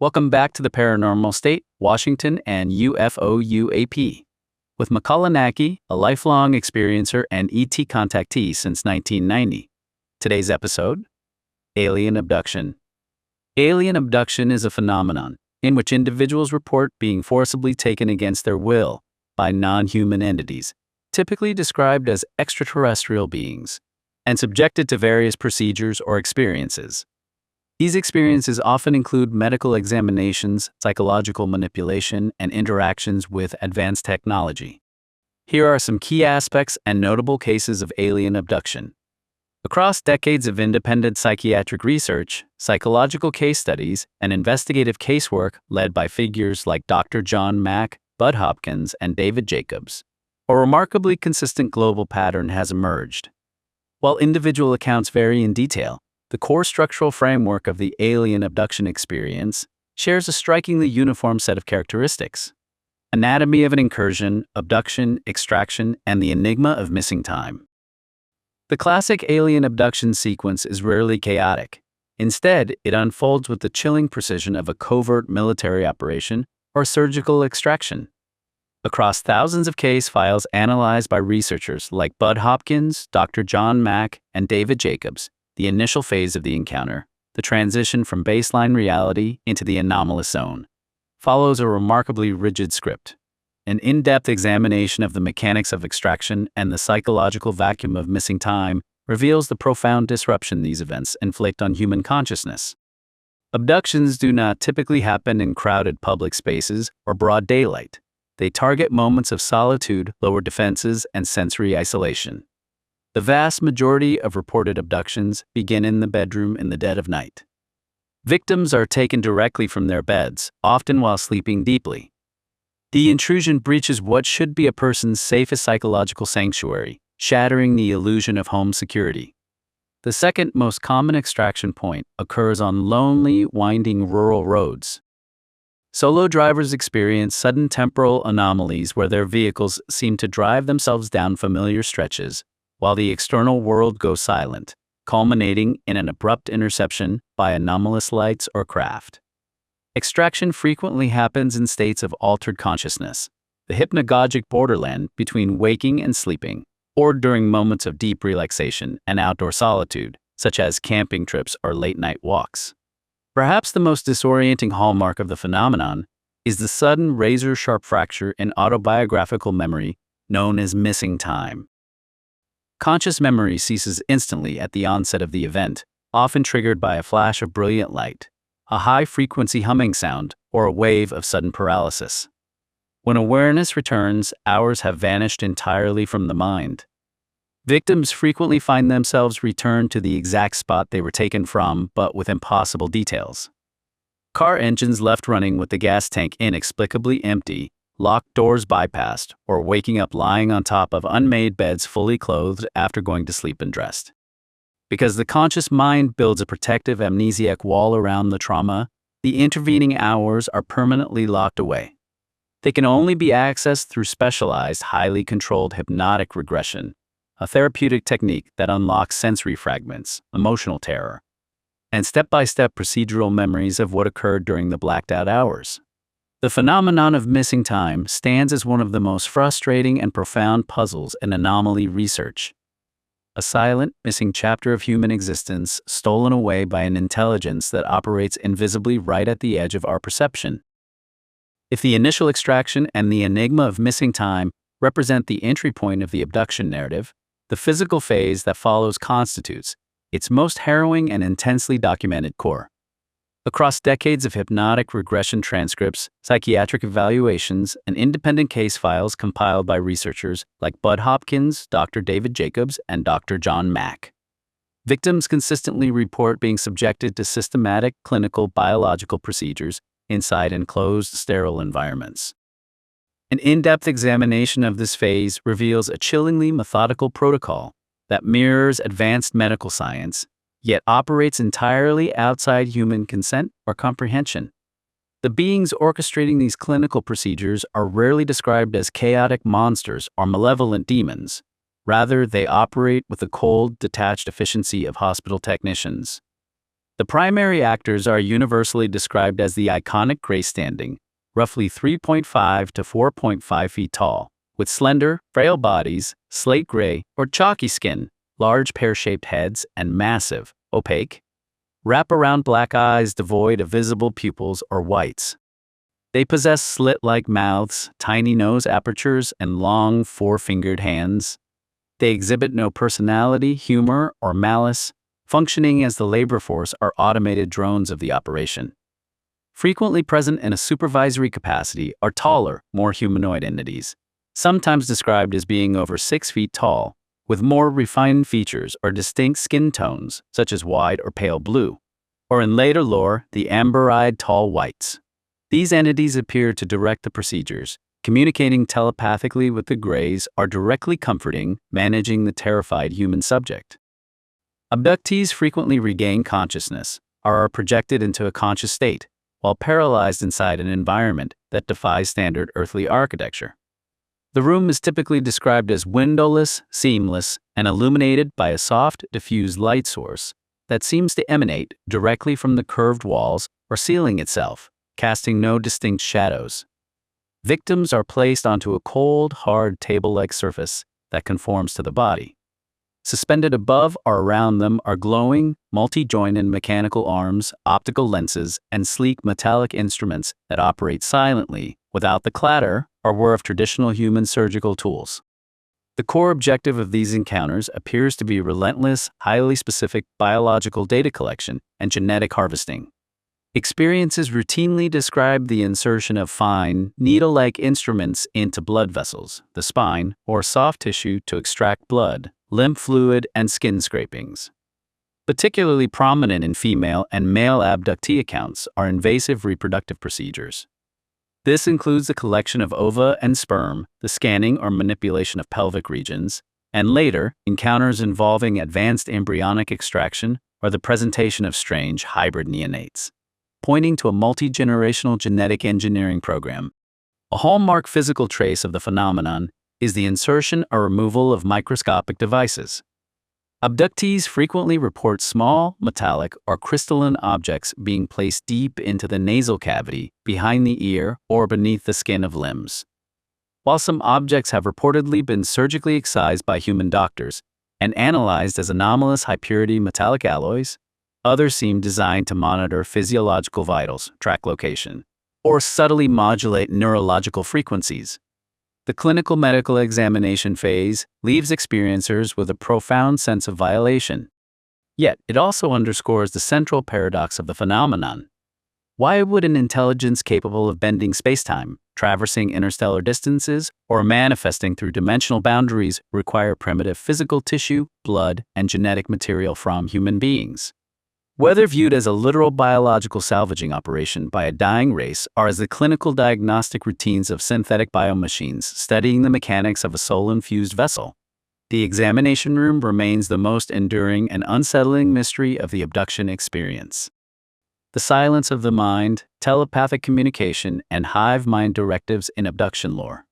Welcome back to the Paranormal State, Washington, and UFO UAP. With Makāula Nakae, a lifelong experiencer and ET contactee since 1990. Today's episode, Alien Abduction. Alien abduction is a phenomenon in which individuals report being forcibly taken against their will by non-human entities, typically described as extraterrestrial beings, and subjected to various procedures or experiences. These experiences often include medical examinations, psychological manipulation, and interactions with advanced technology. Here are some key aspects and notable cases of alien abduction. Across decades of independent psychiatric research, psychological case studies, and investigative casework led by figures like Dr. John Mack, Bud Hopkins, and David Jacobs, a remarkably consistent global pattern has emerged. While individual accounts vary in detail, the core structural framework of the alien abduction experience shares a strikingly uniform set of characteristics. Anatomy of an incursion, abduction, extraction, and the enigma of missing time. The classic alien abduction sequence is rarely chaotic. Instead, it unfolds with the chilling precision of a covert military operation or surgical extraction. Across thousands of case files analyzed by researchers like Bud Hopkins, Dr. John Mack, and David Jacobs, the initial phase of the encounter, the transition from baseline reality into the anomalous zone, follows a remarkably rigid script. An in-depth examination of the mechanics of extraction and the psychological vacuum of missing time reveals the profound disruption these events inflict on human consciousness. Abductions do not typically happen in crowded public spaces or broad daylight. They target moments of solitude, lower defenses, and sensory isolation. The vast majority of reported abductions begin in the bedroom in the dead of night. Victims are taken directly from their beds, often while sleeping deeply. The intrusion breaches what should be a person's safest psychological sanctuary, shattering the illusion of home security. The second most common extraction point occurs on lonely, winding rural roads. Solo drivers experience sudden temporal anomalies where their vehicles seem to drive themselves down familiar stretches, while the external world goes silent, culminating in an abrupt interception by anomalous lights or craft. Extraction frequently happens in states of altered consciousness, the hypnagogic borderland between waking and sleeping, or during moments of deep relaxation and outdoor solitude, such as camping trips or late-night walks. Perhaps the most disorienting hallmark of the phenomenon is the sudden razor-sharp fracture in autobiographical memory known as missing time. Conscious memory ceases instantly at the onset of the event, often triggered by a flash of brilliant light, a high-frequency humming sound, or a wave of sudden paralysis. When awareness returns, hours have vanished entirely from the mind. Victims frequently find themselves returned to the exact spot they were taken from, but with impossible details. Car engines left running with the gas tank inexplicably empty, locked doors bypassed, or waking up lying on top of unmade beds fully clothed after going to sleep and dressed. Because the conscious mind builds a protective amnesiac wall around the trauma, the intervening hours are permanently locked away. They can only be accessed through specialized, highly controlled hypnotic regression, a therapeutic technique that unlocks sensory fragments, emotional terror, and step-by-step procedural memories of what occurred during the blacked-out hours. The phenomenon of missing time stands as one of the most frustrating and profound puzzles in anomaly research. A silent, missing chapter of human existence stolen away by an intelligence that operates invisibly right at the edge of our perception. If the initial extraction and the enigma of missing time represent the entry point of the abduction narrative, the physical phase that follows constitutes its most harrowing and intensely documented core. Across decades of hypnotic regression transcripts, psychiatric evaluations, and independent case files compiled by researchers like Bud Hopkins, Dr. David Jacobs, and Dr. John Mack, victims consistently report being subjected to systematic clinical biological procedures inside enclosed, sterile environments. An in-depth examination of this phase reveals a chillingly methodical protocol that mirrors advanced medical science, yet operates entirely outside human consent or comprehension. The beings orchestrating these clinical procedures are rarely described as chaotic monsters or malevolent demons. Rather, they operate with the cold, detached efficiency of hospital technicians. The primary actors are universally described as the iconic gray standing, roughly 3.5 to 4.5 feet tall, with slender, frail bodies, slate gray or chalky skin, large pear-shaped heads, and massive, opaque, wrap-around black eyes devoid of visible pupils or whites. They possess slit-like mouths, tiny nose apertures, and long, four-fingered hands. They exhibit no personality, humor, or malice, functioning as the labor force or automated drones of the operation. Frequently present in a supervisory capacity are taller, more humanoid entities, sometimes described as being over 6 feet tall, with more refined features or distinct skin tones, such as wide or pale blue, or in later lore, the amber-eyed tall whites. These entities appear to direct the procedures, communicating telepathically with the Greys or directly comforting, managing the terrified human subject. Abductees frequently regain consciousness, or are projected into a conscious state, while paralyzed inside an environment that defies standard earthly architecture. The room is typically described as windowless, seamless, and illuminated by a soft, diffused light source that seems to emanate directly from the curved walls or ceiling itself, casting no distinct shadows. Victims are placed onto a cold, hard table-like surface that conforms to the body. Suspended above or around them are glowing, multi-jointed mechanical arms, optical lenses, and sleek metallic instruments that operate silently, without the clatter or whir of traditional human surgical tools. The core objective of these encounters appears to be relentless, highly specific biological data collection and genetic harvesting. Experiences routinely describe the insertion of fine, needle-like instruments into blood vessels, the spine, or soft tissue to extract blood, lymph fluid, and skin scrapings. Particularly prominent in female and male abductee accounts are invasive reproductive procedures. This includes the collection of ova and sperm, the scanning or manipulation of pelvic regions, and later, encounters involving advanced embryonic extraction or the presentation of strange hybrid neonates, pointing to a multi-generational genetic engineering program. A hallmark physical trace of the phenomenon is the insertion or removal of microscopic devices. Abductees frequently report small, metallic, or crystalline objects being placed deep into the nasal cavity, behind the ear, or beneath the skin of limbs. While some objects have reportedly been surgically excised by human doctors and analyzed as anomalous high-purity metallic alloys, others seem designed to monitor physiological vitals, track location, or subtly modulate neurological frequencies. The clinical medical examination phase leaves experiencers with a profound sense of violation. Yet, it also underscores the central paradox of the phenomenon. Why would an intelligence capable of bending spacetime, traversing interstellar distances, or manifesting through dimensional boundaries require primitive physical tissue, blood, and genetic material from human beings? Whether viewed as a literal biological salvaging operation by a dying race or as the clinical diagnostic routines of synthetic biomachines studying the mechanics of a soul-infused vessel, the examination room remains the most enduring and unsettling mystery of the abduction experience. The silence of the mind, telepathic communication, and hive mind directives in abduction lore.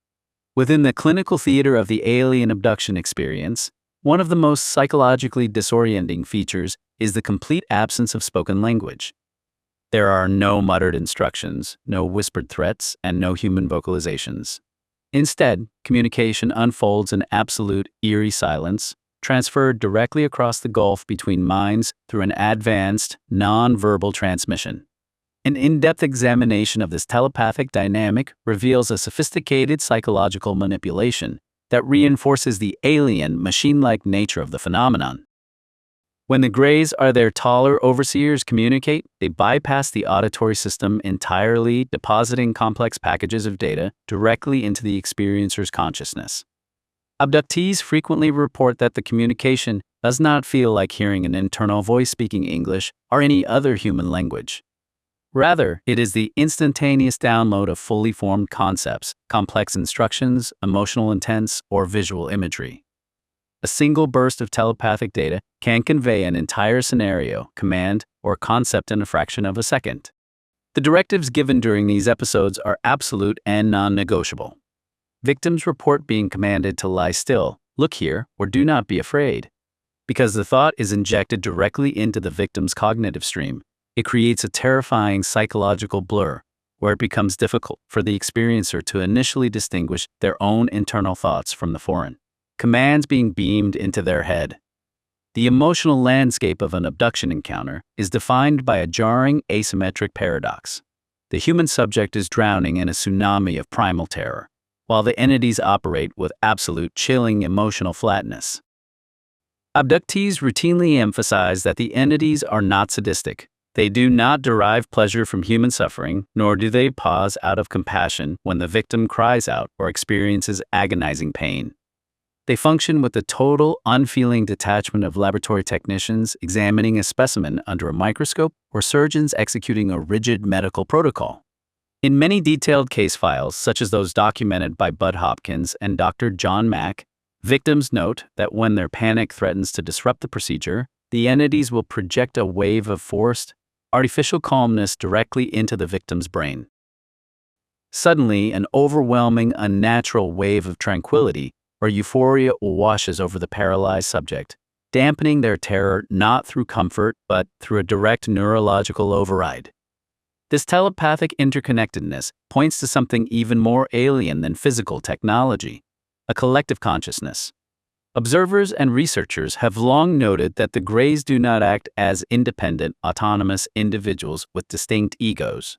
Within the clinical theater of the alien abduction experience, one of the most psychologically disorienting features is the complete absence of spoken language. There are no muttered instructions, no whispered threats, and no human vocalizations. Instead, communication unfolds in absolute, eerie silence, transferred directly across the gulf between minds through an advanced, non-verbal transmission. An in-depth examination of this telepathic dynamic reveals a sophisticated psychological manipulation that reinforces the alien, machine-like nature of the phenomenon. When the Greys or their taller overseers communicate, they bypass the auditory system entirely, depositing complex packages of data directly into the experiencer's consciousness. Abductees frequently report that the communication does not feel like hearing an internal voice speaking English or any other human language. Rather, it is the instantaneous download of fully formed concepts, complex instructions, emotional intents, or visual imagery. A single burst of telepathic data can convey an entire scenario, command, or concept in a fraction of a second. The directives given during these episodes are absolute and non-negotiable. Victims report being commanded to lie still, look here, or do not be afraid. Because the thought is injected directly into the victim's cognitive stream, it creates a terrifying psychological blur, where it becomes difficult for the experiencer to initially distinguish their own internal thoughts from the foreign commands being beamed into their head. The emotional landscape of an abduction encounter is defined by a jarring asymmetric paradox. The human subject is drowning in a tsunami of primal terror, while the entities operate with absolute chilling emotional flatness. Abductees routinely emphasize that the entities are not sadistic. They do not derive pleasure from human suffering, nor do they pause out of compassion when the victim cries out or experiences agonizing pain. They function with the total, unfeeling detachment of laboratory technicians examining a specimen under a microscope or surgeons executing a rigid medical protocol. In many detailed case files, such as those documented by Bud Hopkins and Dr. John Mack, victims note that when their panic threatens to disrupt the procedure, the entities will project a wave of forced, artificial calmness directly into the victim's brain. Suddenly, an overwhelming, unnatural wave of tranquility or euphoria washes over the paralyzed subject, dampening their terror not through comfort but through a direct neurological override. This telepathic interconnectedness points to something even more alien than physical technology, a collective consciousness. Observers and researchers have long noted that the Greys do not act as independent, autonomous individuals with distinct egos.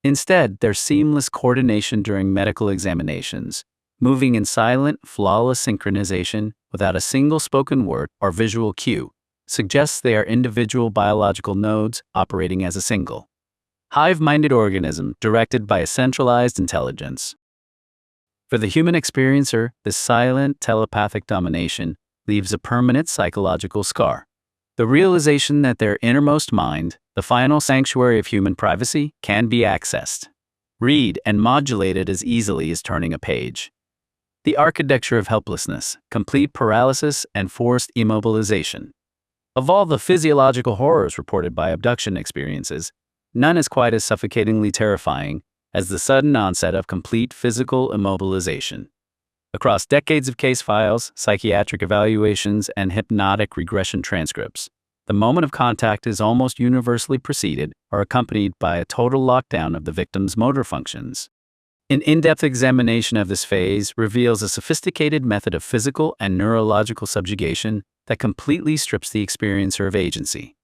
Instead, their seamless coordination during medical examinations, moving in silent, flawless synchronization without a single spoken word or visual cue, suggests they are individual biological nodes operating as a single, hive-minded organism directed by a centralized intelligence. For the human experiencer, this silent, telepathic domination leaves a permanent psychological scar. The realization that their innermost mind, the final sanctuary of human privacy, can be accessed, read, and modulated as easily as turning a page. The architecture of helplessness, complete paralysis, and forced immobilization. Of all the physiological horrors reported by abduction experiences, none is quite as suffocatingly terrifying as the sudden onset of complete physical immobilization. Across decades of case files, psychiatric evaluations, and hypnotic regression transcripts, the moment of contact is almost universally preceded or accompanied by a total lockdown of the victim's motor functions. An in-depth examination of this phase reveals a sophisticated method of physical and neurological subjugation that completely strips the experiencer of agency.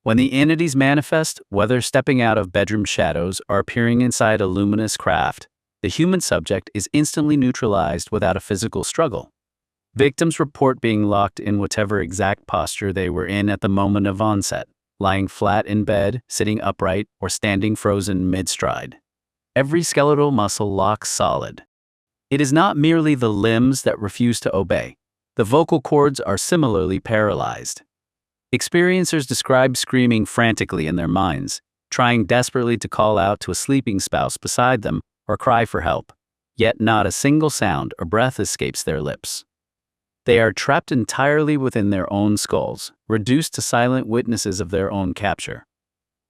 When the entities manifest, whether stepping out of bedroom shadows or appearing inside a luminous craft, the human subject is instantly neutralized without a physical struggle. Victims report being locked in whatever exact posture they were in at the moment of onset, lying flat in bed, sitting upright, or standing frozen mid-stride. Every skeletal muscle locks solid. It is not merely the limbs that refuse to obey. The vocal cords are similarly paralyzed. Experiencers describe screaming frantically in their minds, trying desperately to call out to a sleeping spouse beside them or cry for help, yet not a single sound or breath escapes their lips. They are trapped entirely within their own skulls, reduced to silent witnesses of their own capture.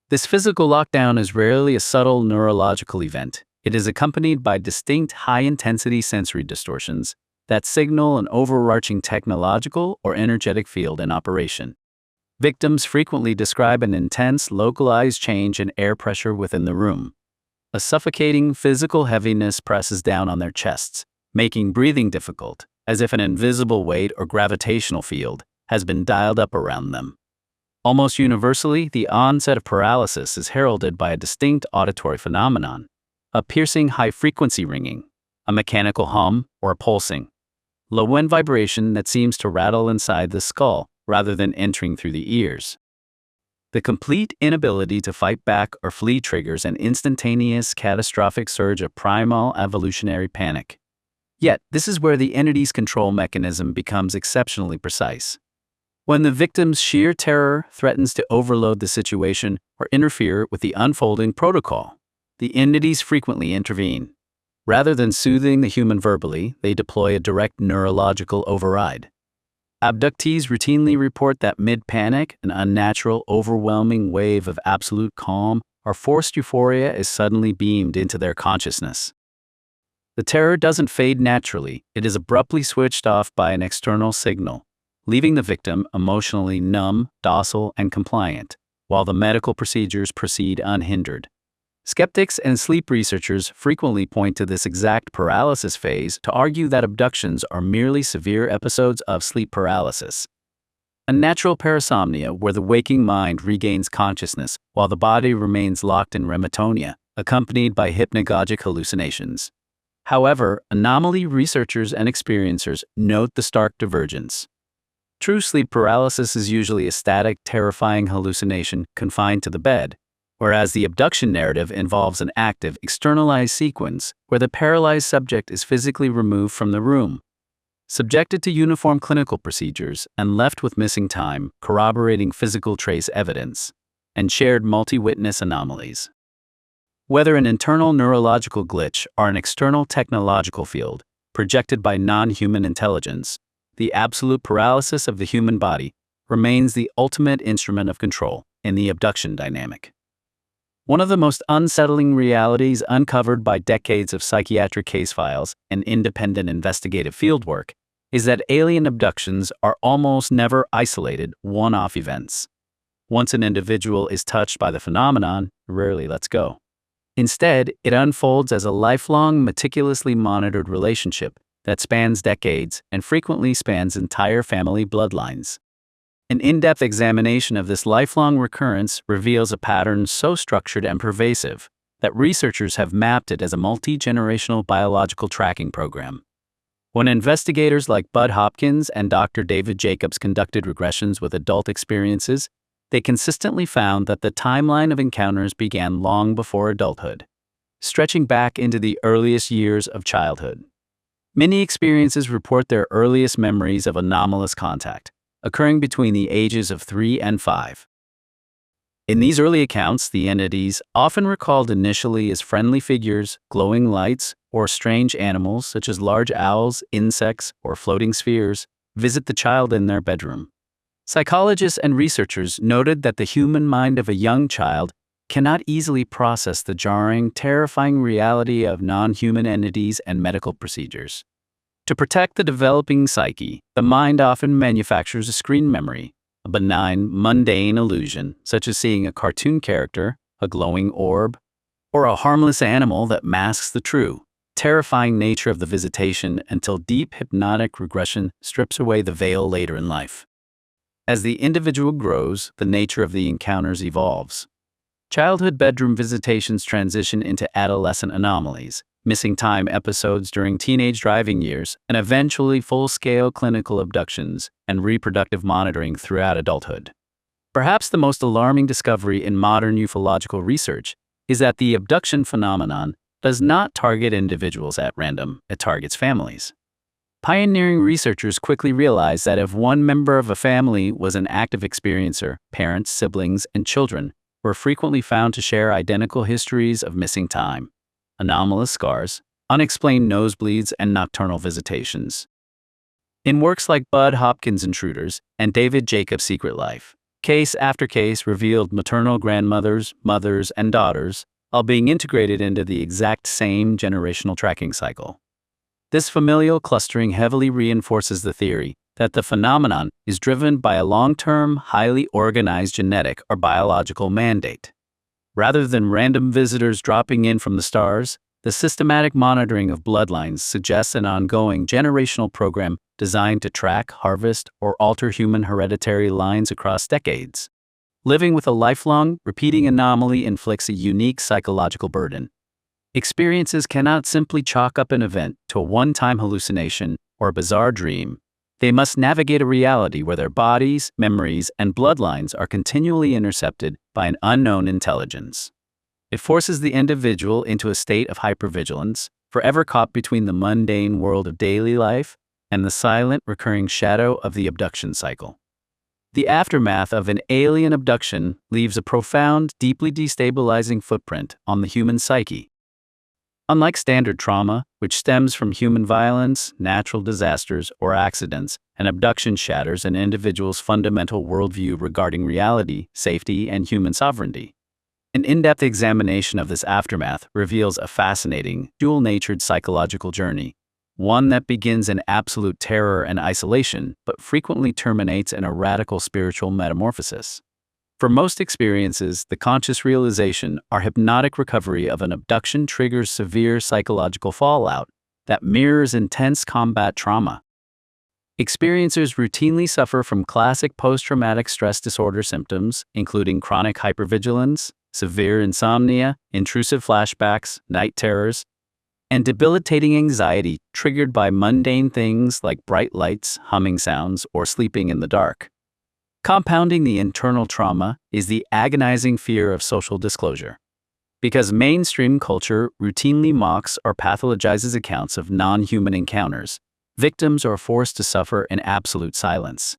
This physical lockdown is rarely a subtle neurological event. It is accompanied by distinct high-intensity sensory distortions that signal an overarching technological or energetic field in operation. Victims frequently describe an intense, localized change in air pressure within the room. A suffocating physical heaviness presses down on their chests, making breathing difficult, as if an invisible weight or gravitational field has been dialed up around them. Almost universally, the onset of paralysis is heralded by a distinct auditory phenomenon, a piercing high-frequency ringing, a mechanical hum, or a pulsing, low-end vibration that seems to rattle inside the skull rather than entering through the ears. The complete inability to fight back or flee triggers an instantaneous, catastrophic surge of primal evolutionary panic. Yet, this is where the entity's control mechanism becomes exceptionally precise. When the victim's sheer terror threatens to overload the situation or interfere with the unfolding protocol, the entities frequently intervene. Rather than soothing the human verbally, they deploy a direct neurological override. Abductees routinely report that mid-panic, an unnatural, overwhelming wave of absolute calm or forced euphoria is suddenly beamed into their consciousness. The terror doesn't fade naturally, it is abruptly switched off by an external signal, leaving the victim emotionally numb, docile, and compliant, while the medical procedures proceed unhindered. Skeptics and sleep researchers frequently point to this exact paralysis phase to argue that abductions are merely severe episodes of sleep paralysis, a natural parasomnia where the waking mind regains consciousness while the body remains locked in rematonia, accompanied by hypnagogic hallucinations. However, anomaly researchers and experiencers note the stark divergence. True sleep paralysis is usually a static, terrifying hallucination confined to the bed, whereas the abduction narrative involves an active, externalized sequence where the paralyzed subject is physically removed from the room, subjected to uniform clinical procedures, and left with missing time, corroborating physical trace evidence, and shared multi-witness anomalies. Whether an internal neurological glitch or an external technological field projected by non-human intelligence, the absolute paralysis of the human body remains the ultimate instrument of control in the abduction dynamic. One of the most unsettling realities uncovered by decades of psychiatric case files and independent investigative fieldwork is that alien abductions are almost never isolated, one-off events. Once an individual is touched by the phenomenon, it rarely lets go. Instead, it unfolds as a lifelong, meticulously monitored relationship that spans decades and frequently spans entire family bloodlines. An in-depth examination of this lifelong recurrence reveals a pattern so structured and pervasive that researchers have mapped it as a multi-generational biological tracking program. When investigators like Bud Hopkins and Dr. David Jacobs conducted regressions with adult experiences, they consistently found that the timeline of encounters began long before adulthood, stretching back into the earliest years of childhood. Many experiences report their earliest memories of anomalous contact, occurring between the ages of 3 and 5. In these early accounts, the entities, often recalled initially as friendly figures, glowing lights, or strange animals such as large owls, insects, or floating spheres, visit the child in their bedroom. Psychologists and researchers noted that the human mind of a young child cannot easily process the jarring, terrifying reality of non-human entities and medical procedures. To protect the developing psyche, the mind often manufactures a screen memory, a benign, mundane illusion, such as seeing a cartoon character, a glowing orb, or a harmless animal that masks the true, terrifying nature of the visitation until deep hypnotic regression strips away the veil later in life. As the individual grows, the nature of the encounters evolves. Childhood bedroom visitations transition into adolescent anomalies, missing time episodes during teenage driving years, and eventually full-scale clinical abductions and reproductive monitoring throughout adulthood. Perhaps the most alarming discovery in modern ufological research is that the abduction phenomenon does not target individuals at random, it targets families. Pioneering researchers quickly realized that if one member of a family was an active experiencer, parents, siblings, and children were frequently found to share identical histories of missing time, anomalous scars, unexplained nosebleeds, and nocturnal visitations. In works like Bud Hopkins' Intruders and David Jacobs' Secret Life, case after case revealed maternal grandmothers, mothers, and daughters, all being integrated into the exact same generational tracking cycle. This familial clustering heavily reinforces the theory that the phenomenon is driven by a long-term, highly organized genetic or biological mandate. Rather than random visitors dropping in from the stars, the systematic monitoring of bloodlines suggests an ongoing generational program designed to track, harvest, or alter human hereditary lines across decades. Living with a lifelong, repeating anomaly inflicts a unique psychological burden. Experiences cannot simply chalk up an event to a one-time hallucination or a bizarre dream. They must navigate a reality where their bodies, memories, and bloodlines are continually intercepted by an unknown intelligence. It forces the individual into a state of hypervigilance, forever caught between the mundane world of daily life and the silent, recurring shadow of the abduction cycle. The aftermath of an alien abduction leaves a profound, deeply destabilizing footprint on the human psyche. Unlike standard trauma, which stems from human violence, natural disasters, or accidents, an abduction shatters an individual's fundamental worldview regarding reality, safety, and human sovereignty. An in-depth examination of this aftermath reveals a fascinating, dual-natured psychological journey. one that begins in absolute terror and isolation, but frequently terminates in a radical spiritual metamorphosis. For most experiences, the conscious realization or hypnotic recovery of an abduction triggers severe psychological fallout that mirrors intense combat trauma. Experiencers routinely suffer from classic post-traumatic stress disorder symptoms, including chronic hypervigilance, severe insomnia, intrusive flashbacks, night terrors, and debilitating anxiety triggered by mundane things like bright lights, humming sounds, or sleeping in the dark. Compounding the internal trauma is the agonizing fear of social disclosure. Because mainstream culture routinely mocks or pathologizes accounts of non-human encounters, victims are forced to suffer in absolute silence.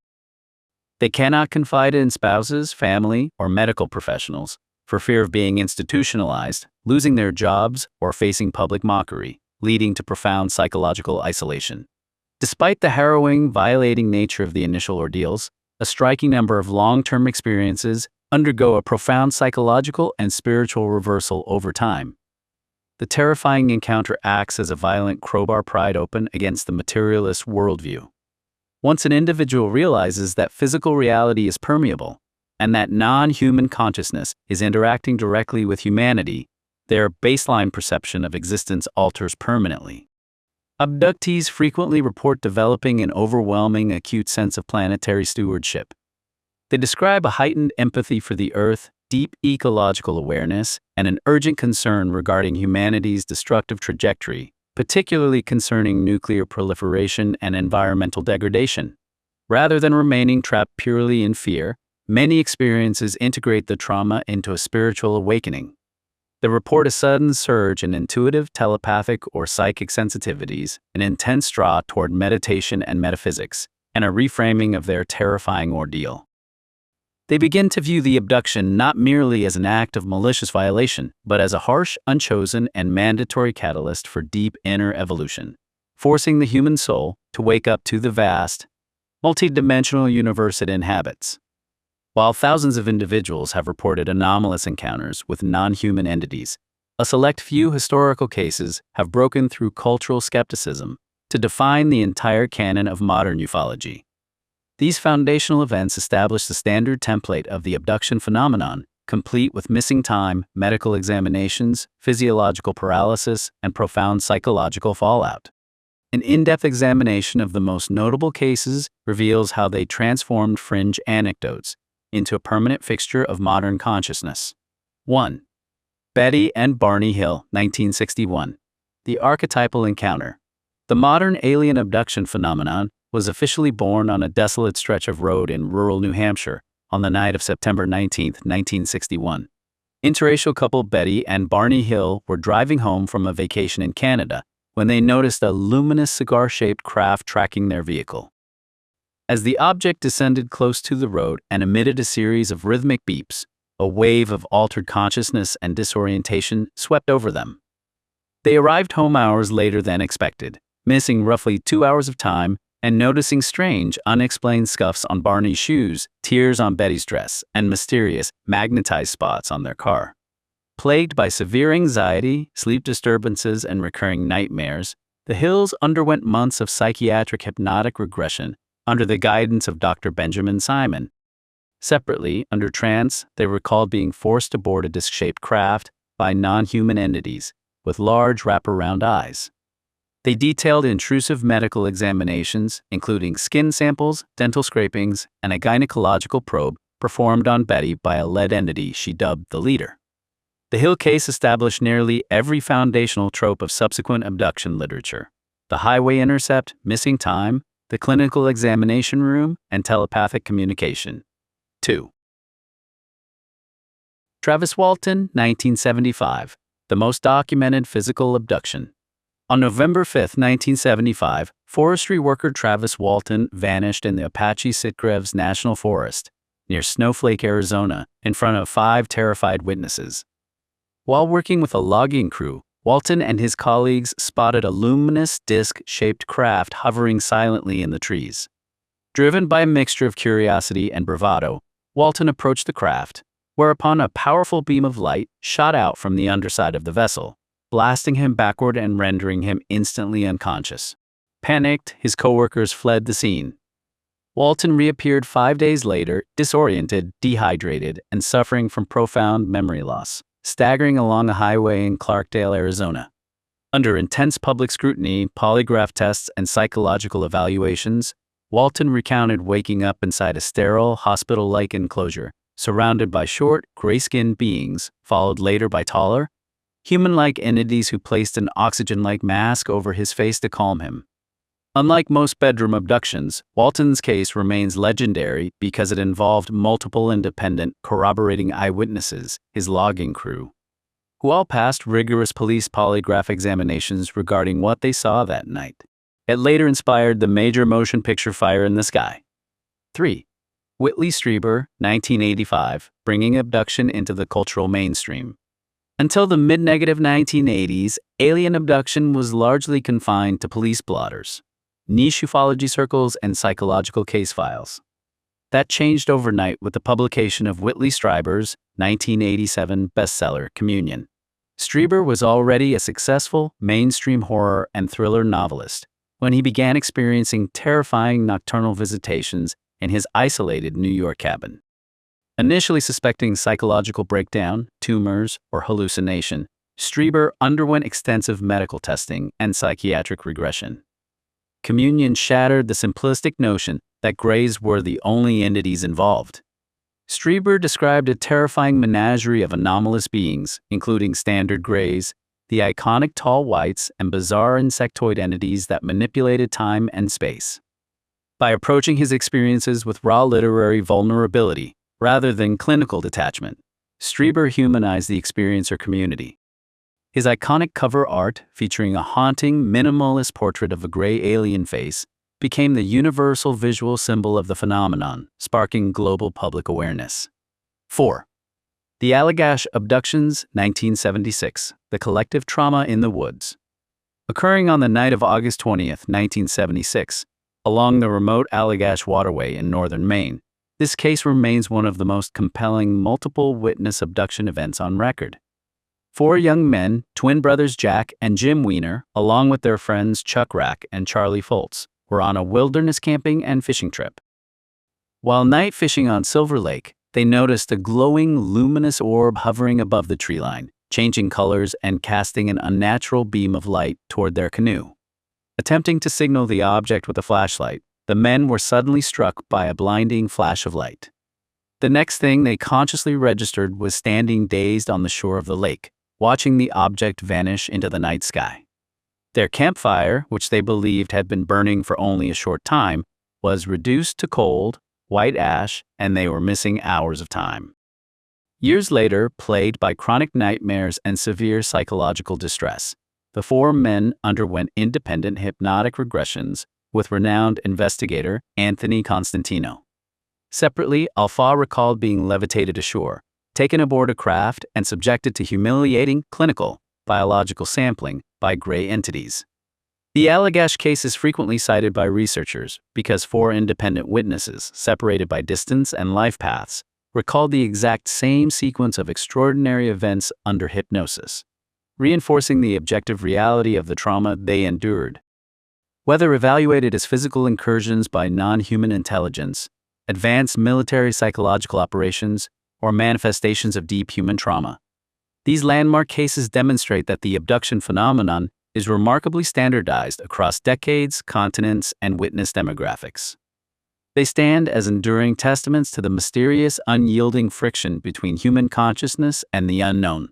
They cannot confide in spouses, family, or medical professionals for fear of being institutionalized, losing their jobs, or facing public mockery, leading to profound psychological isolation. Despite the harrowing, violating nature of the initial ordeals, a striking number of long-term experiences undergo a profound psychological and spiritual reversal over time. The terrifying encounter acts as a violent crowbar pried open against the materialist worldview. Once an individual realizes that physical reality is permeable, and that non-human consciousness is interacting directly with humanity, their baseline perception of existence alters permanently. Abductees frequently report developing an overwhelming acute sense of planetary stewardship. They describe a heightened empathy for the Earth, deep ecological awareness, and an urgent concern regarding humanity's destructive trajectory, particularly concerning nuclear proliferation and environmental degradation. Rather than remaining trapped purely in fear, many experiences integrate the trauma into a spiritual awakening. They report a sudden surge in intuitive, telepathic, or psychic sensitivities, an intense draw toward meditation and metaphysics, and a reframing of their terrifying ordeal. They begin to view the abduction not merely as an act of malicious violation, but as a harsh, unchosen, and mandatory catalyst for deep inner evolution, forcing the human soul to wake up to the vast, multidimensional universe it inhabits. While thousands of individuals have reported anomalous encounters with non-human entities, a select few historical cases have broken through cultural skepticism to define the entire canon of modern ufology. These foundational events establish the standard template of the abduction phenomenon, complete with missing time, medical examinations, physiological paralysis, and profound psychological fallout. An in-depth examination of the most notable cases reveals how they transformed fringe anecdotes into a permanent fixture of modern consciousness. 1. Betty and Barney Hill, 1961. The archetypal encounter. The modern alien abduction phenomenon was officially born on a desolate stretch of road in rural New Hampshire on the night of September 19, 1961. Interracial couple Betty and Barney Hill were driving home from a vacation in Canada when they noticed a luminous cigar-shaped craft tracking their vehicle. As the object descended close to the road and emitted a series of rhythmic beeps, a wave of altered consciousness and disorientation swept over them. They arrived home hours later than expected, missing roughly 2 hours of time and noticing strange, unexplained scuffs on Barney's shoes, tears on Betty's dress, and mysterious, magnetized spots on their car. Plagued by severe anxiety, sleep disturbances, and recurring nightmares, the Hills underwent months of psychiatric hypnotic regression under the guidance of Dr. Benjamin Simon. Separately, under trance, they recalled being forced to board a disc-shaped craft by non-human entities with large wraparound eyes. They detailed intrusive medical examinations, including skin samples, dental scrapings, and a gynecological probe performed on Betty by a lead entity she dubbed the Leader. The Hill case established nearly every foundational trope of subsequent abduction literature: the highway intercept, missing time, the clinical examination room, and telepathic communication. 2. Travis Walton, 1975. The most documented physical abduction. On November 5, 1975, forestry worker Travis Walton vanished in the Apache Sitgreaves National Forest, near Snowflake, Arizona, in front of 5 terrified witnesses. While working with a logging crew, Walton and his colleagues spotted a luminous disc-shaped craft hovering silently in the trees. Driven by a mixture of curiosity and bravado, Walton approached the craft, whereupon a powerful beam of light shot out from the underside of the vessel, blasting him backward and rendering him instantly unconscious. Panicked, his coworkers fled the scene. Walton reappeared 5 days later, disoriented, dehydrated, and suffering from profound memory loss, staggering along a highway in Clarkdale, Arizona. Under intense public scrutiny, polygraph tests, and psychological evaluations, Walton recounted waking up inside a sterile, hospital-like enclosure, surrounded by short, gray-skinned beings, followed later by taller, human-like entities who placed an oxygen-like mask over his face to calm him. Unlike most bedroom abductions, Walton's case remains legendary because it involved multiple independent, corroborating eyewitnesses, his logging crew, who all passed rigorous police polygraph examinations regarding what they saw that night. It later inspired the major motion picture Fire in the Sky. 3. Whitley Strieber, 1985, bringing abduction into the cultural mainstream. Until the mid-1980s, alien abduction was largely confined to police blotters, niche ufology circles, and psychological case files. That changed overnight with the publication of Whitley Strieber's 1987 bestseller, Communion. Strieber was already a successful mainstream horror and thriller novelist when he began experiencing terrifying nocturnal visitations in his isolated New York cabin. Initially suspecting psychological breakdown, tumors, or hallucination, Strieber underwent extensive medical testing and psychiatric regression. Communion shattered the simplistic notion that greys were the only entities involved. Strieber described a terrifying menagerie of anomalous beings, including standard greys, the iconic tall whites, and bizarre insectoid entities that manipulated time and space. By approaching his experiences with raw literary vulnerability, rather than clinical detachment, Strieber humanized the experiencer community. His iconic cover art, featuring a haunting, minimalist portrait of a gray alien face, became the universal visual symbol of the phenomenon, sparking global public awareness. 4. The Allagash Abductions, 1976, The Collective Trauma in the Woods. Occurring on the night of August 20, 1976, along the remote Allagash Waterway in northern Maine, this case remains one of the most compelling multiple-witness abduction events on record. 4 young men, twin brothers Jack and Jim Weiner, along with their friends Chuck Rack and Charlie Foltz, were on a wilderness camping and fishing trip. While night fishing on Silver Lake, they noticed a glowing, luminous orb hovering above the tree line, changing colors and casting an unnatural beam of light toward their canoe. Attempting to signal the object with a flashlight, the men were suddenly struck by a blinding flash of light. The next thing they consciously registered was standing dazed on the shore of the lake, watching the object vanish into the night sky. Their campfire, which they believed had been burning for only a short time, was reduced to cold, white ash, and they were missing hours of time. Years later, plagued by chronic nightmares and severe psychological distress, the 4 men underwent independent hypnotic regressions with renowned investigator Anthony Constantino. Separately, Alpha recalled being levitated ashore, taken aboard a craft, and subjected to humiliating clinical, biological sampling by gray entities. The Allagash case is frequently cited by researchers because 4 independent witnesses, separated by distance and life paths, recalled the exact same sequence of extraordinary events under hypnosis, reinforcing the objective reality of the trauma they endured. Whether evaluated as physical incursions by non-human intelligence, advanced military psychological operations, or manifestations of deep human trauma, these landmark cases demonstrate that the abduction phenomenon is remarkably standardized across decades, continents, and witness demographics. They stand as enduring testaments to the mysterious, unyielding friction between human consciousness and the unknown.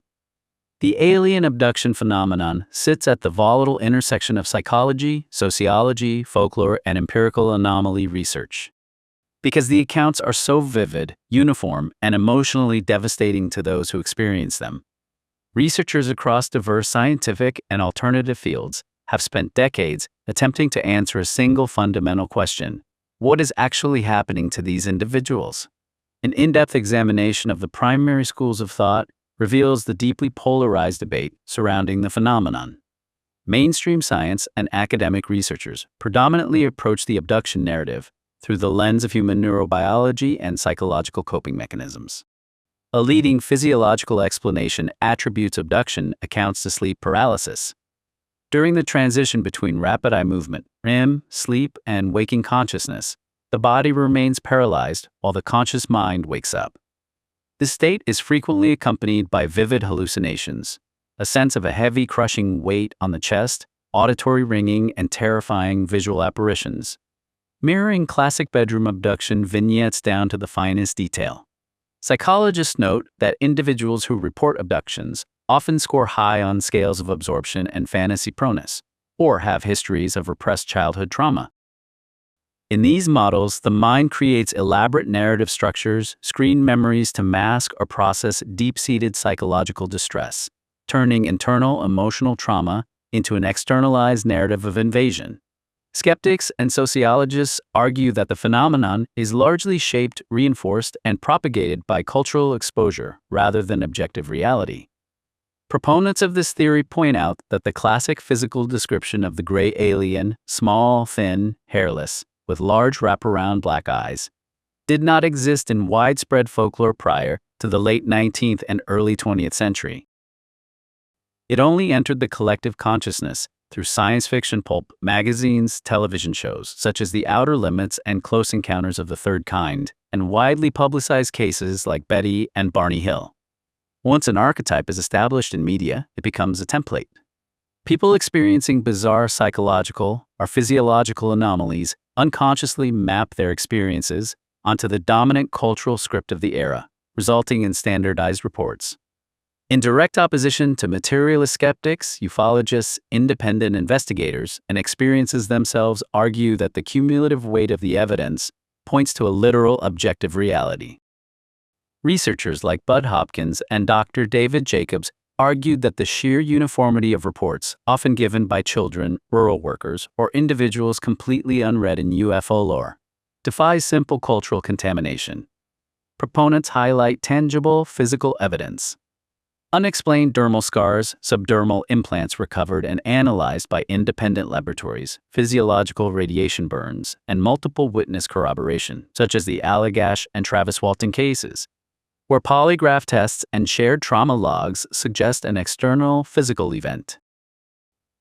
The alien abduction phenomenon sits at the volatile intersection of psychology, sociology, folklore, and empirical anomaly research. Because the accounts are so vivid, uniform, and emotionally devastating to those who experience them, researchers across diverse scientific and alternative fields have spent decades attempting to answer a single fundamental question: what is actually happening to these individuals? An in-depth examination of the primary schools of thought reveals the deeply polarized debate surrounding the phenomenon. Mainstream science and academic researchers predominantly approach the abduction narrative through the lens of human neurobiology and psychological coping mechanisms. A leading physiological explanation attributes abduction accounts to sleep paralysis. During the transition between rapid eye movement, REM, sleep, and waking consciousness, the body remains paralyzed while the conscious mind wakes up. This state is frequently accompanied by vivid hallucinations, a sense of a heavy, crushing weight on the chest, auditory ringing, and terrifying visual apparitions, mirroring classic bedroom abduction vignettes down to the finest detail. Psychologists note that individuals who report abductions often score high on scales of absorption and fantasy proneness, or have histories of repressed childhood trauma. In these models, the mind creates elaborate narrative structures, screen memories to mask or process deep-seated psychological distress, turning internal emotional trauma into an externalized narrative of invasion. Skeptics and sociologists argue that the phenomenon is largely shaped, reinforced, and propagated by cultural exposure rather than objective reality. Proponents of this theory point out that the classic physical description of the gray alien, small, thin, hairless, with large wraparound black eyes, did not exist in widespread folklore prior to the late 19th and early 20th century. It only entered the collective consciousness through science fiction pulp magazines, television shows such as The Outer Limits and Close Encounters of the Third Kind, and widely publicized cases like Betty and Barney Hill. Once an archetype is established in media, it becomes a template. People experiencing bizarre psychological or physiological anomalies unconsciously map their experiences onto the dominant cultural script of the era, resulting in standardized reports. In direct opposition to materialist skeptics, ufologists, independent investigators, and experiences themselves argue that the cumulative weight of the evidence points to a literal objective reality. Researchers like Bud Hopkins and Dr. David Jacobs argued that the sheer uniformity of reports, often given by children, rural workers, or individuals completely unread in UFO lore, defies simple cultural contamination. Proponents highlight tangible physical evidence. Unexplained dermal scars, sub-dermal implants recovered and analyzed by independent laboratories, physiological radiation burns, and multiple witness corroboration, such as the Allagash and Travis Walton cases, where polygraph tests and shared trauma logs suggest an external physical event.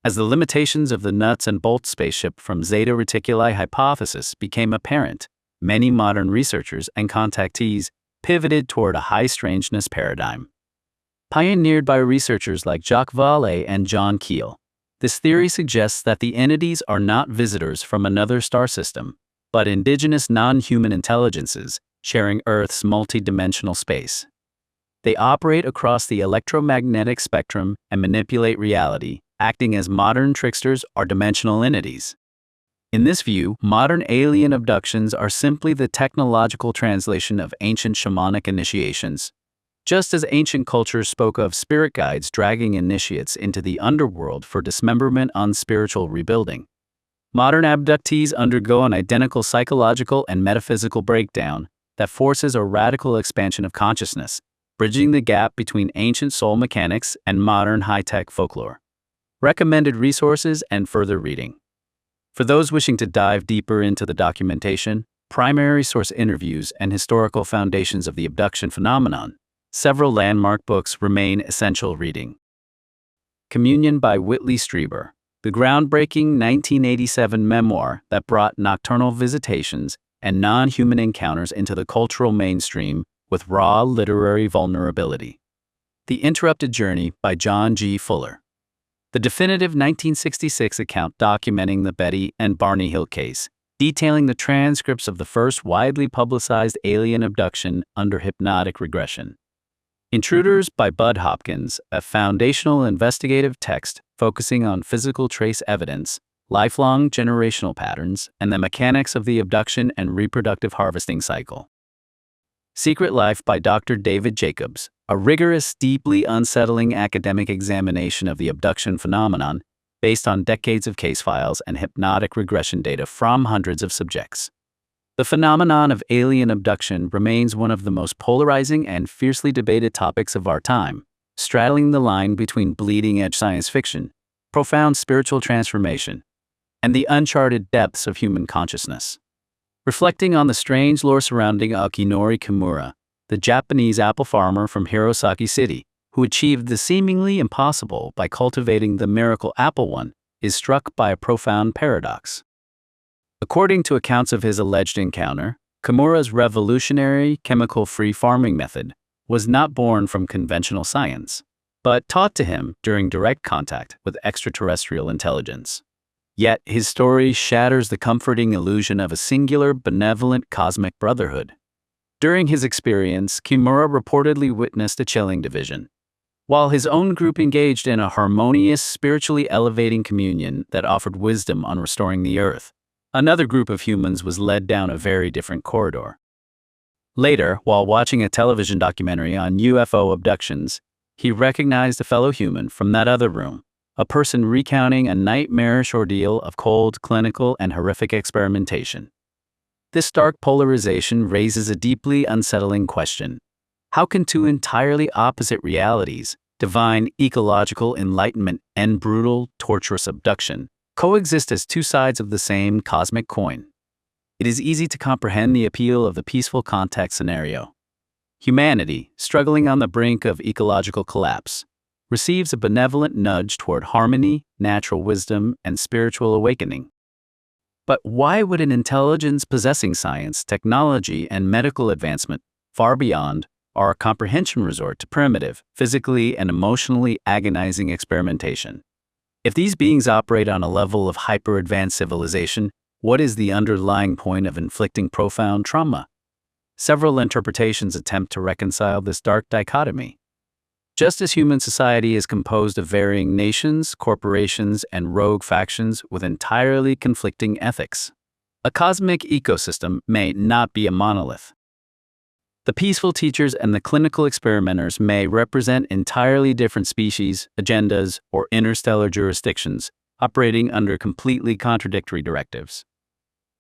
As the limitations of the nuts and bolts spaceship from Zeta Reticuli hypothesis became apparent, many modern researchers and contactees pivoted toward a high strangeness paradigm. Pioneered by researchers like Jacques Vallée and John Keel, this theory suggests that the entities are not visitors from another star system, but indigenous non-human intelligences sharing Earth's multi-dimensional space. They operate across the electromagnetic spectrum and manipulate reality, acting as modern tricksters or dimensional entities. In this view, modern alien abductions are simply the technological translation of ancient shamanic initiations. Just as ancient cultures spoke of spirit guides dragging initiates into the underworld for dismemberment on spiritual rebuilding, modern abductees undergo an identical psychological and metaphysical breakdown that forces a radical expansion of consciousness, bridging the gap between ancient soul mechanics and modern high-tech folklore. Recommended resources and further reading. For those wishing to dive deeper into the documentation, primary source interviews, and historical foundations of the abduction phenomenon, several landmark books remain essential reading. Communion by Whitley Strieber, the groundbreaking 1987 memoir that brought nocturnal visitations and non-human encounters into the cultural mainstream with raw literary vulnerability. The Interrupted Journey by John G. Fuller. The definitive 1966 account documenting the Betty and Barney Hill case, detailing the transcripts of the first widely publicized alien abduction under hypnotic regression. Intruders by Bud Hopkins, a foundational investigative text focusing on physical trace evidence, lifelong generational patterns, and the mechanics of the abduction and reproductive harvesting cycle. Secret Life by Dr. David Jacobs, a rigorous, deeply unsettling academic examination of the abduction phenomenon based on decades of case files and hypnotic regression data from hundreds of subjects. The phenomenon of alien abduction remains one of the most polarizing and fiercely debated topics of our time, straddling the line between bleeding-edge science fiction, profound spiritual transformation, and the uncharted depths of human consciousness. Reflecting on the strange lore surrounding Akinori Kimura, the Japanese apple farmer from Hirosaki City, who achieved the seemingly impossible by cultivating the miracle apple one, is struck by a profound paradox. According to accounts of his alleged encounter, Kimura's revolutionary chemical-free farming method was not born from conventional science, but taught to him during direct contact with extraterrestrial intelligence. Yet his story shatters the comforting illusion of a singular, benevolent cosmic brotherhood. During his experience, Kimura reportedly witnessed a chilling division. While his own group engaged in a harmonious, spiritually elevating communion that offered wisdom on restoring the Earth, another group of humans was led down a very different corridor. Later, while watching a television documentary on UFO abductions, he recognized a fellow human from that other room, a person recounting a nightmarish ordeal of cold, clinical, and horrific experimentation. This stark polarization raises a deeply unsettling question. How can two entirely opposite realities, divine ecological enlightenment and brutal, torturous abduction, coexist as two sides of the same cosmic coin? It is easy to comprehend the appeal of the peaceful contact scenario. Humanity, struggling on the brink of ecological collapse, receives a benevolent nudge toward harmony, natural wisdom, and spiritual awakening. But why would an intelligence possessing science, technology, and medical advancement far beyond our comprehension resort to primitive, physically and emotionally agonizing experimentation? If these beings operate on a level of hyper-advanced civilization, what is the underlying point of inflicting profound trauma? Several interpretations attempt to reconcile this dark dichotomy. Just as human society is composed of varying nations, corporations, and rogue factions with entirely conflicting ethics, a cosmic ecosystem may not be a monolith. The peaceful teachers and the clinical experimenters may represent entirely different species, agendas, or interstellar jurisdictions operating under completely contradictory directives.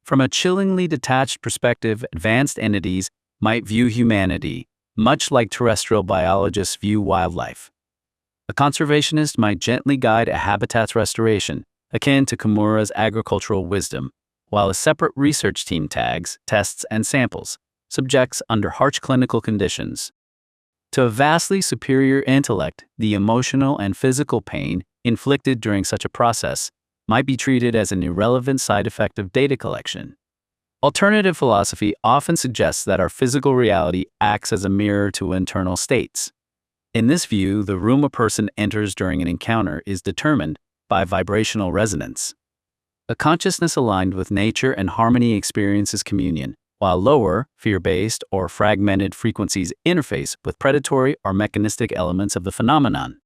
From a chillingly detached perspective, advanced entities might view humanity much like terrestrial biologists view wildlife. A conservationist might gently guide a habitat's restoration, akin to Kimura's agricultural wisdom, while a separate research team tags, tests, and samples, subjects under harsh clinical conditions. To a vastly superior intellect, the emotional and physical pain inflicted during such a process might be treated as an irrelevant side effect of data collection. Alternative philosophy often suggests that our physical reality acts as a mirror to internal states. In this view, the room a person enters during an encounter is determined by vibrational resonance. A consciousness aligned with nature and harmony experiences communion, while lower, fear-based, or fragmented frequencies interface with predatory or mechanistic elements of the phenomenon.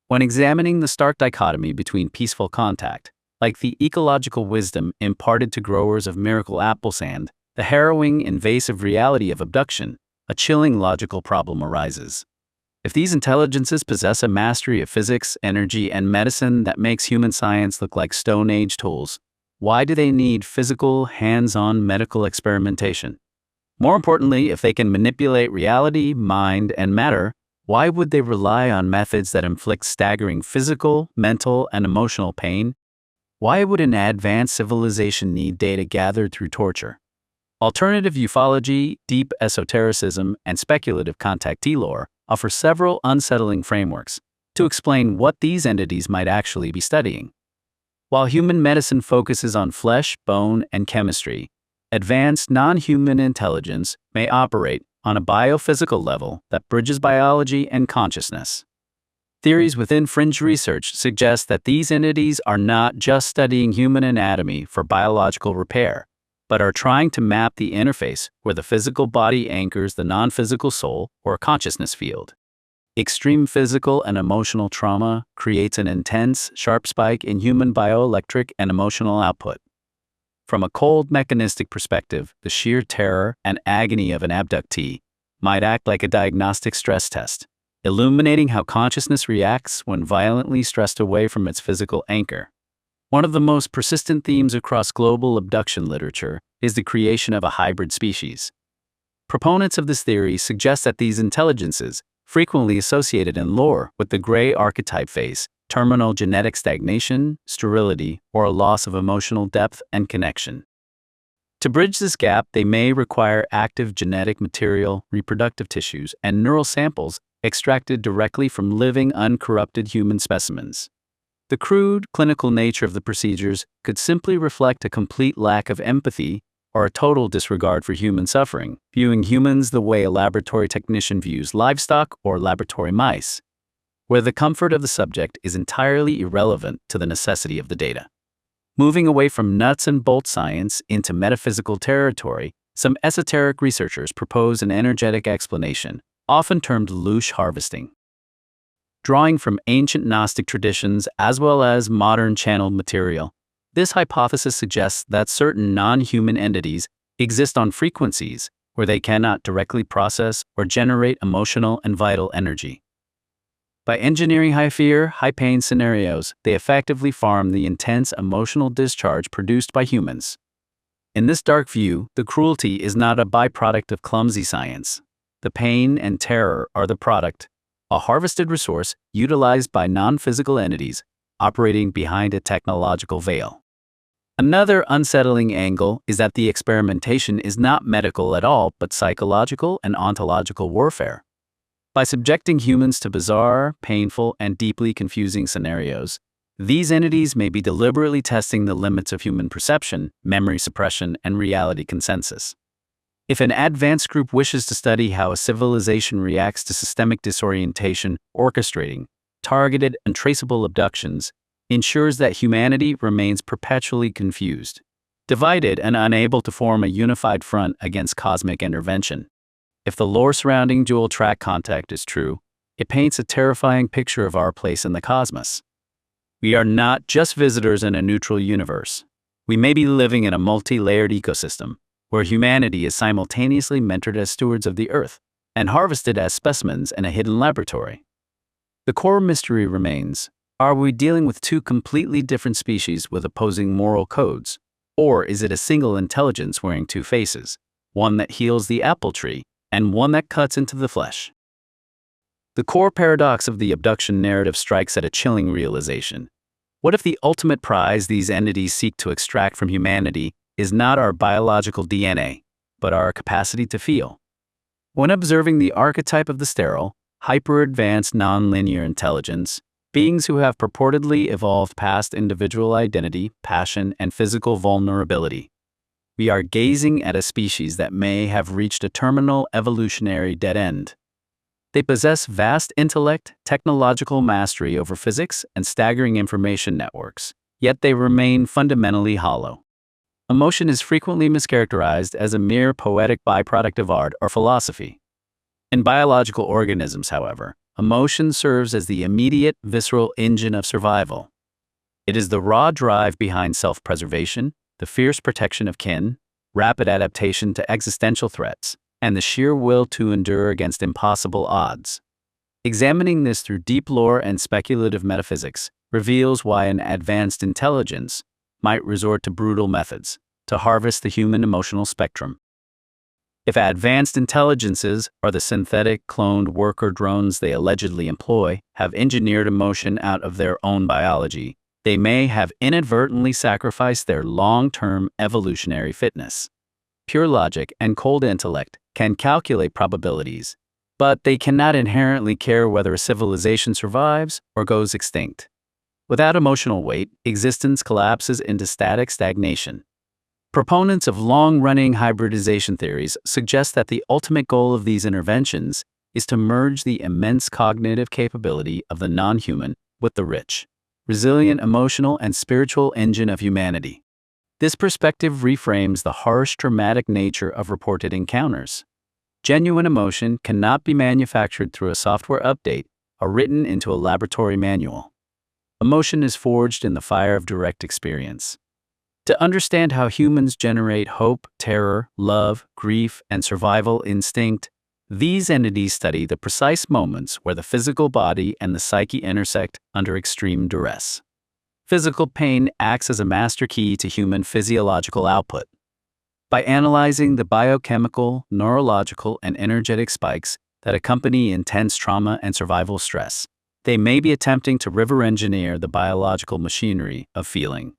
When examining the stark dichotomy between peaceful contact, like the ecological wisdom imparted to growers of miracle apple sand, the harrowing, invasive reality of abduction, a chilling logical problem arises. If these intelligences possess a mastery of physics, energy, and medicine that makes human science look like Stone Age tools, why do they need physical, hands-on medical experimentation? More importantly, if they can manipulate reality, mind, and matter, why would they rely on methods that inflict staggering physical, mental, and emotional pain? Why would an advanced civilization need data gathered through torture? Alternative ufology, deep esotericism, and speculative contactee lore offer several unsettling frameworks to explain what these entities might actually be studying. While human medicine focuses on flesh, bone, and chemistry, advanced non-human intelligence may operate on a biophysical level that bridges biology and consciousness. Theories within fringe research suggest that these entities are not just studying human anatomy for biological repair, but are trying to map the interface where the physical body anchors the non-physical soul or consciousness field. Extreme physical and emotional trauma creates an intense, sharp spike in human bioelectric and emotional output. From a cold mechanistic perspective, the sheer terror and agony of an abductee might act like a diagnostic stress test, illuminating how consciousness reacts when violently stressed away from its physical anchor. One of the most persistent themes across global abduction literature is the creation of a hybrid species. Proponents of this theory suggest that these intelligences, frequently associated in lore with the gray archetype face, terminal genetic stagnation, sterility, or a loss of emotional depth and connection. To bridge this gap, they may require active genetic material, reproductive tissues, and neural samples extracted directly from living, uncorrupted human specimens. The crude, clinical nature of the procedures could simply reflect a complete lack of empathy or a total disregard for human suffering, viewing humans the way a laboratory technician views livestock or laboratory mice, where the comfort of the subject is entirely irrelevant to the necessity of the data. Moving away from nuts and bolt science into metaphysical territory, some esoteric researchers propose an energetic explanation, often termed louche harvesting. Drawing from ancient Gnostic traditions as well as modern channeled material, this hypothesis suggests that certain non-human entities exist on frequencies where they cannot directly process or generate emotional and vital energy. By engineering high fear, high pain scenarios, they effectively farm the intense emotional discharge produced by humans. In this dark view, the cruelty is not a byproduct of clumsy science. The pain and terror are the product, a harvested resource utilized by non-physical entities operating behind a technological veil. Another unsettling angle is that the experimentation is not medical at all but psychological and ontological warfare. By subjecting humans to bizarre, painful, and deeply confusing scenarios, these entities may be deliberately testing the limits of human perception, memory suppression, and reality consensus. If an advanced group wishes to study how a civilization reacts to systemic disorientation, orchestrating targeted and traceable abductions ensures that humanity remains perpetually confused, divided, and unable to form a unified front against cosmic intervention. If the lore surrounding dual-track contact is true, it paints a terrifying picture of our place in the cosmos. We are not just visitors in a neutral universe. We may be living in a multi-layered ecosystem, where humanity is simultaneously mentored as stewards of the Earth and harvested as specimens in a hidden laboratory. The core mystery remains: are we dealing with two completely different species with opposing moral codes, or is it a single intelligence wearing two faces, one that heals the apple tree and one that cuts into the flesh? The core paradox of the abduction narrative strikes at a chilling realization. What if the ultimate prize these entities seek to extract from humanity is not our biological DNA, but our capacity to feel? When observing the archetype of the sterile, hyper-advanced nonlinear intelligence, beings who have purportedly evolved past individual identity, passion, and physical vulnerability, we are gazing at a species that may have reached a terminal evolutionary dead end. They possess vast intellect, technological mastery over physics, and staggering information networks, yet they remain fundamentally hollow. Emotion is frequently mischaracterized as a mere poetic byproduct of art or philosophy. In biological organisms, however, emotion serves as the immediate, visceral engine of survival. It is the raw drive behind self-preservation, the fierce protection of kin, rapid adaptation to existential threats, and the sheer will to endure against impossible odds. Examining this through deep lore and speculative metaphysics reveals why an advanced intelligence might resort to brutal methods to harvest the human emotional spectrum. If advanced intelligences, or the synthetic, cloned worker drones they allegedly employ, have engineered emotion out of their own biology, they may have inadvertently sacrificed their long-term evolutionary fitness. Pure logic and cold intellect can calculate probabilities, but they cannot inherently care whether a civilization survives or goes extinct. Without emotional weight, existence collapses into static stagnation. Proponents of long-running hybridization theories suggest that the ultimate goal of these interventions is to merge the immense cognitive capability of the non-human with the rich, resilient emotional and spiritual engine of humanity. This perspective reframes the harsh, traumatic nature of reported encounters. Genuine emotion cannot be manufactured through a software update or written into a laboratory manual. Emotion is forged in the fire of direct experience. To understand how humans generate hope, terror, love, grief, and survival instinct, these entities study the precise moments where the physical body and the psyche intersect under extreme duress. Physical pain acts as a master key to human physiological output. By analyzing the biochemical, neurological, and energetic spikes that accompany intense trauma and survival stress, they may be attempting to reverse engineer the biological machinery of feeling.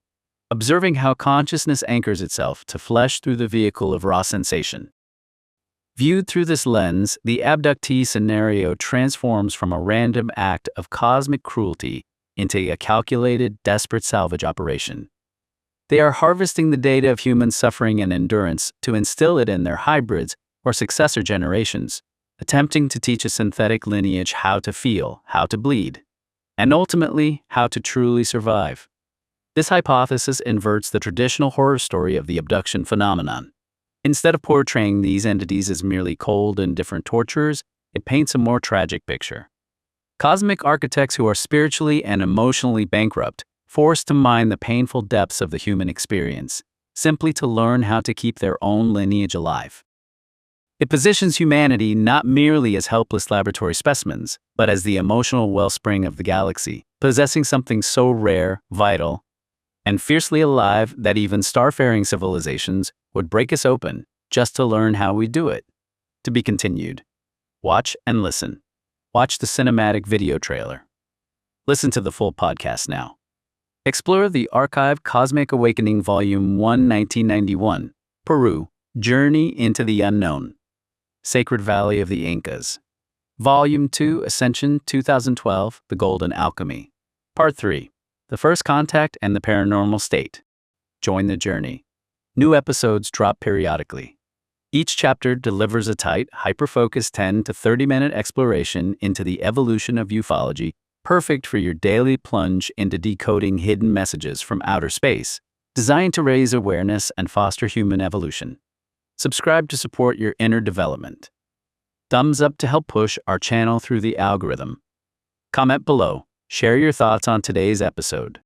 Observing how consciousness anchors itself to flesh through the vehicle of raw sensation. Viewed through this lens, the abductee scenario transforms from a random act of cosmic cruelty into a calculated, desperate salvage operation. They are harvesting the data of human suffering and endurance to instill it in their hybrids or successor generations, attempting to teach a synthetic lineage how to feel, how to bleed, and ultimately, how to truly survive. This hypothesis inverts the traditional horror story of the abduction phenomenon. Instead of portraying these entities as merely cold and indifferent torturers, it paints a more tragic picture. Cosmic architects who are spiritually and emotionally bankrupt, forced to mine the painful depths of the human experience, simply to learn how to keep their own lineage alive. It positions humanity not merely as helpless laboratory specimens, but as the emotional wellspring of the galaxy, possessing something so rare, vital, and fiercely alive that even starfaring civilizations would break us open just to learn how we do it. To be continued. Watch and listen. Watch the cinematic video trailer. Listen to the full podcast now. Explore the archive Cosmic Awakening Volume 1, 1991, Peru, Journey into the Unknown. Sacred Valley of the Incas. Volume 2, Ascension 2012, The Golden Alchemy. Part 3. The First Contact and the Paranormal State. Join the journey. New episodes drop periodically. Each chapter delivers a tight, hyper-focused 10 to 30-minute exploration into the evolution of ufology, perfect for your daily plunge into decoding hidden messages from outer space, designed to raise awareness and foster human evolution. Subscribe to support your inner development. Thumbs up to help push our channel through the algorithm. Comment below. Share your thoughts on today's episode.